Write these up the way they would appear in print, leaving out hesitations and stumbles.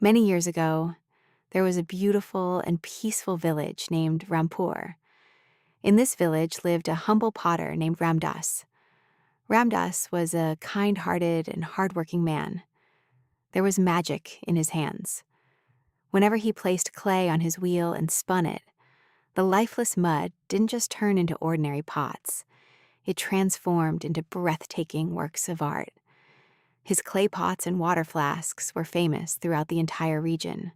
Many years ago, there was a beautiful and peaceful village named Rampur. In this village lived a humble potter named Ramdas. Ramdas was a kind-hearted and hardworking man. There was magic in his hands. Whenever he placed clay on his wheel and spun it, the lifeless mud didn't just turn into ordinary pots. It transformed into breathtaking works of art. His clay pots and water flasks were famous throughout the entire region.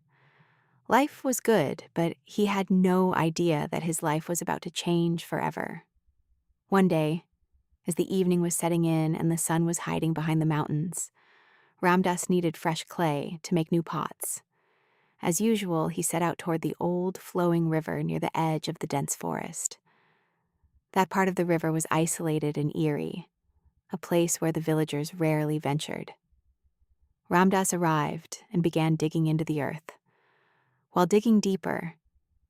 Life was good, but he had no idea that his life was about to change forever. One day, as the evening was setting in and the sun was hiding behind the mountains, Ramdas needed fresh clay to make new pots. As usual, he set out toward the old, flowing river near the edge of the dense forest. That part of the river was isolated and eerie, a place where the villagers rarely ventured. Ramdas arrived and began digging into the earth. While digging deeper,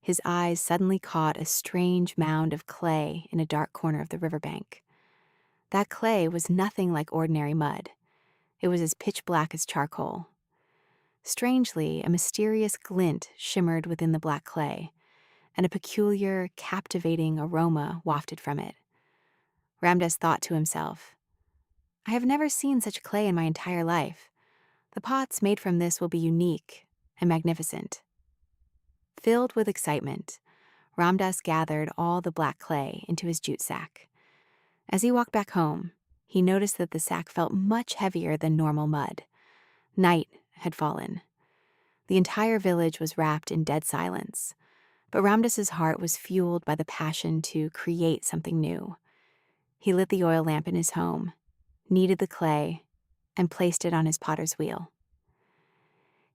his eyes suddenly caught a strange mound of clay in a dark corner of the riverbank. That clay was nothing like ordinary mud. It was as pitch black as charcoal. Strangely, a mysterious glint shimmered within the black clay, and a peculiar, captivating aroma wafted from it. Ramdas thought to himself, "I have never seen such clay in my entire life. The pots made from this will be unique and magnificent." Filled with excitement, Ramdas gathered all the black clay into his jute sack. As he walked back home, he noticed that the sack felt much heavier than normal mud. Night had fallen. The entire village was wrapped in dead silence, but Ramdas's heart was fueled by the passion to create something new. He lit the oil lamp in his home, kneaded the clay, and placed it on his potter's wheel.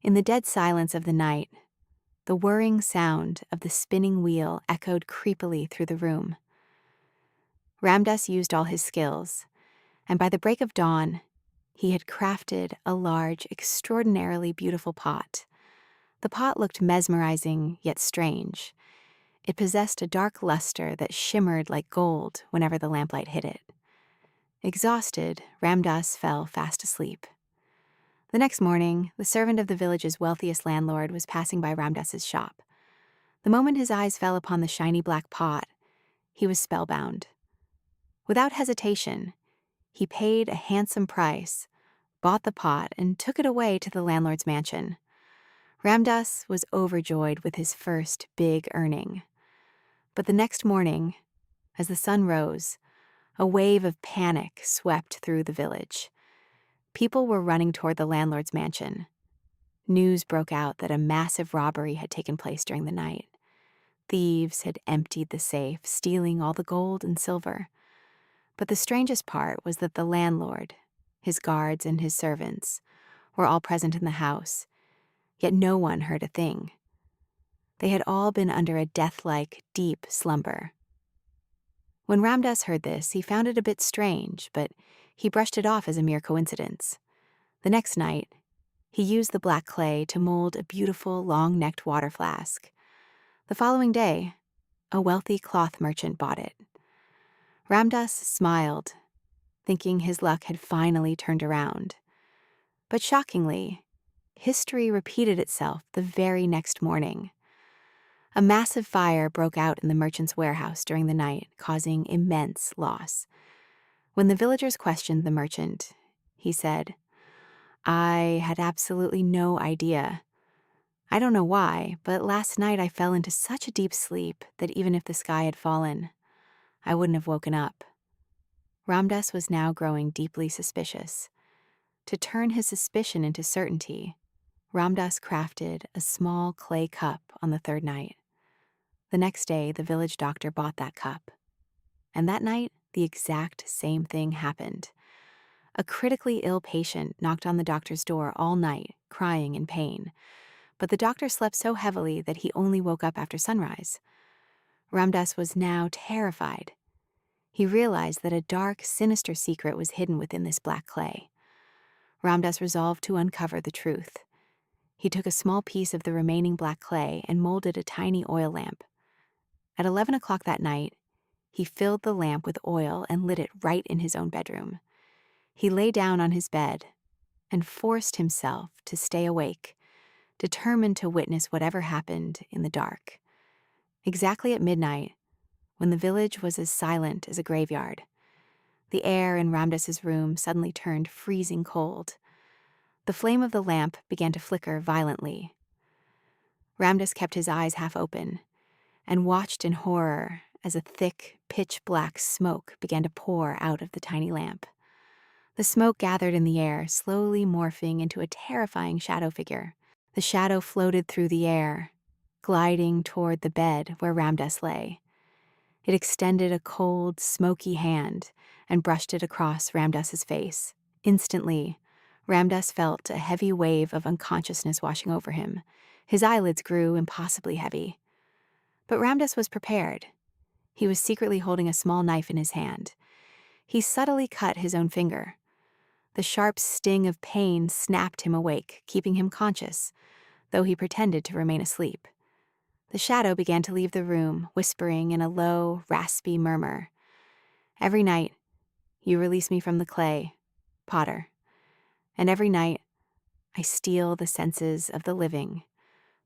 In the dead silence of the night, the whirring sound of the spinning wheel echoed creepily through the room. Ramdas used all his skills, and by the break of dawn, he had crafted a large, extraordinarily beautiful pot. The pot looked mesmerizing yet strange. It possessed a dark luster that shimmered like gold whenever the lamplight hit it. Exhausted, Ramdas fell fast asleep. The next morning, the servant of the village's wealthiest landlord was passing by Ramdas's shop. The moment his eyes fell upon the shiny black pot, he was spellbound. Without hesitation, he paid a handsome price, bought the pot, and took it away to the landlord's mansion. Ramdas was overjoyed with his first big earning. But the next morning, as the sun rose, a wave of panic swept through the village. People were running toward the landlord's mansion. News broke out that a massive robbery had taken place during the night. Thieves had emptied the safe, stealing all the gold and silver. But the strangest part was that the landlord, his guards, and his servants were all present in the house, yet no one heard a thing. They had all been under a death-like, deep slumber. When Ramdas heard this, he found it a bit strange, but he brushed it off as a mere coincidence. The next night, he used the black clay to mold a beautiful, long-necked water flask. The following day, a wealthy cloth merchant bought it. Ramdas smiled, thinking his luck had finally turned around. But shockingly, history repeated itself the very next morning. A massive fire broke out in the merchant's warehouse during the night, causing immense loss. When the villagers questioned the merchant, he said, "I had absolutely no idea. I don't know why, but last night I fell into such a deep sleep that even if the sky had fallen, I wouldn't have woken up." Ramdas was now growing deeply suspicious. To turn his suspicion into certainty, Ramdas crafted a small clay cup on the third night. The next day, the village doctor bought that cup. And that night, the exact same thing happened. A critically ill patient knocked on the doctor's door all night, crying in pain. But the doctor slept so heavily that he only woke up after sunrise. Ramdas was now terrified. He realized that a dark, sinister secret was hidden within this black clay. Ramdas resolved to uncover the truth. He took a small piece of the remaining black clay and molded a tiny oil lamp. At 11 o'clock that night, he filled the lamp with oil and lit it right in his own bedroom. He lay down on his bed and forced himself to stay awake, determined to witness whatever happened in the dark. Exactly at midnight, when the village was as silent as a graveyard, the air in Ramdas's room suddenly turned freezing cold. The flame of the lamp began to flicker violently. Ramdas kept his eyes half open and watched in horror as a thick, pitch-black smoke began to pour out of the tiny lamp. The smoke gathered in the air, slowly morphing into a terrifying shadow figure. The shadow floated through the air, gliding toward the bed where Ramdas lay. It extended a cold, smoky hand and brushed it across Ramdas's face. Instantly, Ramdas felt a heavy wave of unconsciousness washing over him. His eyelids grew impossibly heavy. But Ramdas was prepared. He was secretly holding a small knife in his hand. He subtly cut his own finger. The sharp sting of pain snapped him awake, keeping him conscious, though he pretended to remain asleep. The shadow began to leave the room, whispering in a low, raspy murmur. "Every night, you release me from the clay, Potter. And every night, I steal the senses of the living,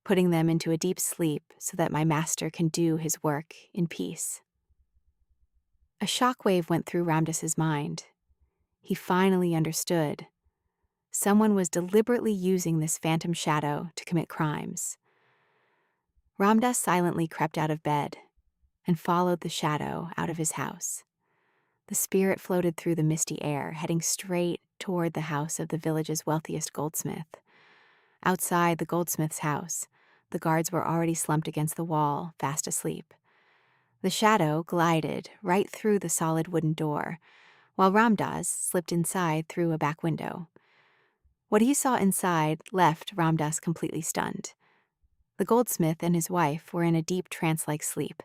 putting them into a deep sleep so that my master can do his work in peace." A shockwave went through Ramdas's mind. He finally understood. Someone was deliberately using this phantom shadow to commit crimes. Ramdas silently crept out of bed and followed the shadow out of his house. The spirit floated through the misty air, heading straight toward the house of the village's wealthiest goldsmith. Outside the goldsmith's house, the guards were already slumped against the wall, fast asleep. The shadow glided right through the solid wooden door, while Ramdas slipped inside through a back window. What he saw inside left Ramdas completely stunned. The goldsmith and his wife were in a deep trance-like sleep,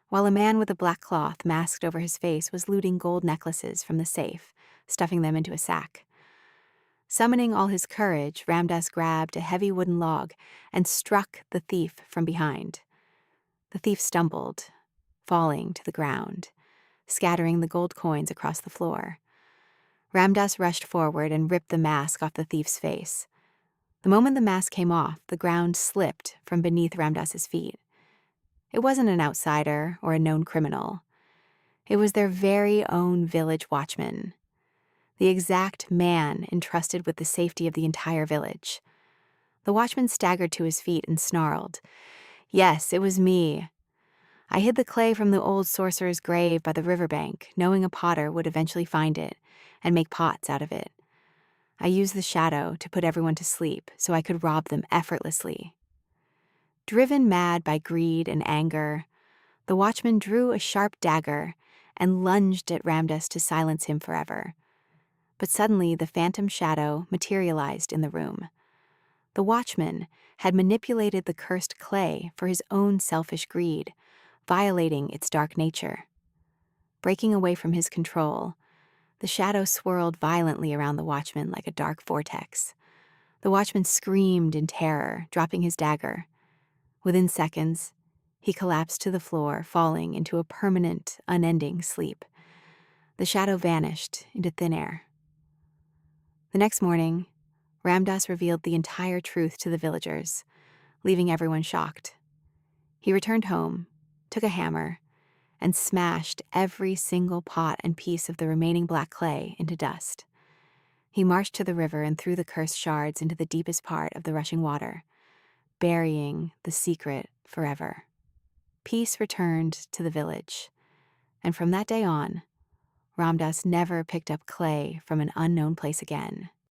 while a man with a black cloth masked over his face was looting gold necklaces from the safe, stuffing them into a sack. Summoning all his courage, Ramdas grabbed a heavy wooden log and struck the thief from behind. The thief stumbled, falling to the ground, scattering the gold coins across the floor. Ramdas rushed forward and ripped the mask off the thief's face. The moment the mask came off, the ground slipped from beneath Ramdas's feet. It wasn't an outsider or a known criminal. It was their very own village watchman, the exact man entrusted with the safety of the entire village. The watchman staggered to his feet and snarled, "Yes, it was me. I hid the clay from the old sorcerer's grave by the riverbank, knowing a potter would eventually find it and make pots out of it. I used the shadow to put everyone to sleep so I could rob them effortlessly." Driven mad by greed and anger, the watchman drew a sharp dagger and lunged at Ramdas to silence him forever. But suddenly the phantom shadow materialized in the room. The watchman had manipulated the cursed clay for his own selfish greed, violating its dark nature. Breaking away from his control, the shadow swirled violently around the watchman like a dark vortex. The watchman screamed in terror, dropping his dagger. Within seconds, he collapsed to the floor, falling into a permanent, unending sleep. The shadow vanished into thin air. The next morning, Ramdas revealed the entire truth to the villagers, leaving everyone shocked. He returned home, took a hammer, and smashed every single pot and piece of the remaining black clay into dust. He marched to the river and threw the cursed shards into the deepest part of the rushing water, burying the secret forever. Peace returned to the village, and from that day on, Ramdas never picked up clay from an unknown place again.